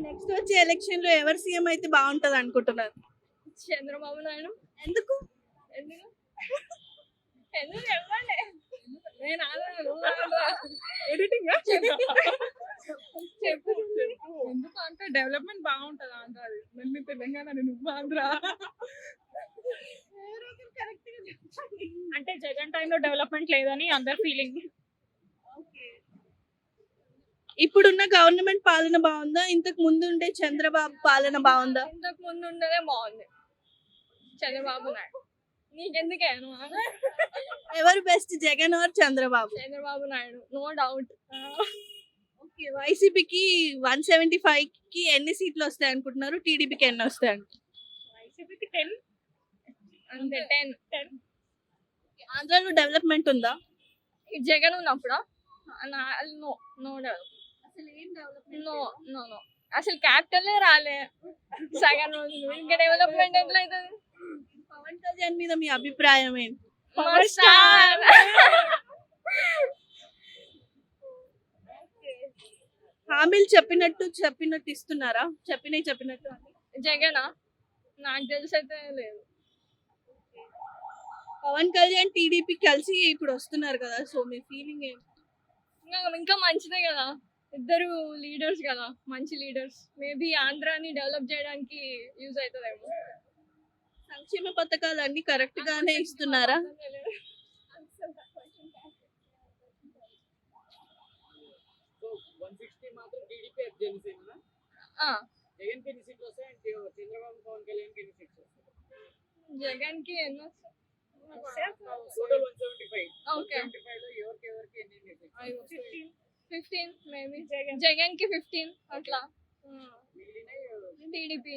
Next వచ్చే election లో ఎవరు సీఎం అయితే బాగుంటది అనుకుంటున్నారు? చంద్రబాబు నాయుడు. ఎందుకు? ఎందుకు ఎందుకు చెప్పండి. నేను ఎడిటింగ్ చెప్పు. ఎందుకు అంటే డెవలప్మెంట్ బాగుంటది ఆంధ్రాది. నేను తెలంగాణ, నువ్వు ఆంధ్ర. అంటే జగన్ టైంలో డెవలప్మెంట్ లేదని అందరు ఫీలింగ్. ఇప్పుడున్న గవర్నమెంట్ పాలన బాగుందా, ఇంతకు ముందు ఉండే చంద్రబాబు పాలన బాగుందా? ఇంతకు ముందు ఉండేదే బాగుంది, చంద్రబాబు నాయుడు. నీకెందుకే ఎవరు best, Jagan or Chandrababu? Chandrababu Naidu, no doubt. Okay, వైసీపీకి 175 కి ఎన్ని సీట్లు వస్తాయి అనుకుంటున్నారు? టీడీపీకి ఎన్ని వస్తాయి అనుకుంటున్నారు? వైసీపీకి 10 అంతే. 10 ఆంధ్రాలో డెవలప్మెంట్ ఉందా? జగన్ ఉన్నప్పుడు నో నో డెవలప్. అసలు ఏం డెవలప్మెంట్? నో నో నో అసలు క్యాపిటలే రాలే సగం రోజులు. ఇంకా డెవలప్మెంట్ ఎట్లయితుంది? పవన్ కళ్యాణ్ మీద మీ అభిప్రాయం ఏంటి? Power star. హామీలు చెప్పినట్టు ఇస్తున్నారా? చెప్పినట్టు జగనా? నాకు తెలిసి అయితే లేదు. పవన్ కళ్యాణ్ టీడీపీ కలిసి ఇప్పుడు వస్తున్నారు కదా, సో మీ ఫీలింగ్ ఏంటి? ఇంకా మంచిదే కదా, ఇద్దరు లీడర్స్ కదా, మంచి లీడర్స్. మేబీ ఆంధ్రాని డెవలప్ చేయడానికి యూజ్ అవుతుందేమో. సంక్షేమ పథకాలు అన్ని కరెక్ట్ గానే ఇస్తున్నారా? జగన్ కి ఎన్ని ఓకే 15 మేబీ. జగన్ కి 15 అట్లా. టీడీపీ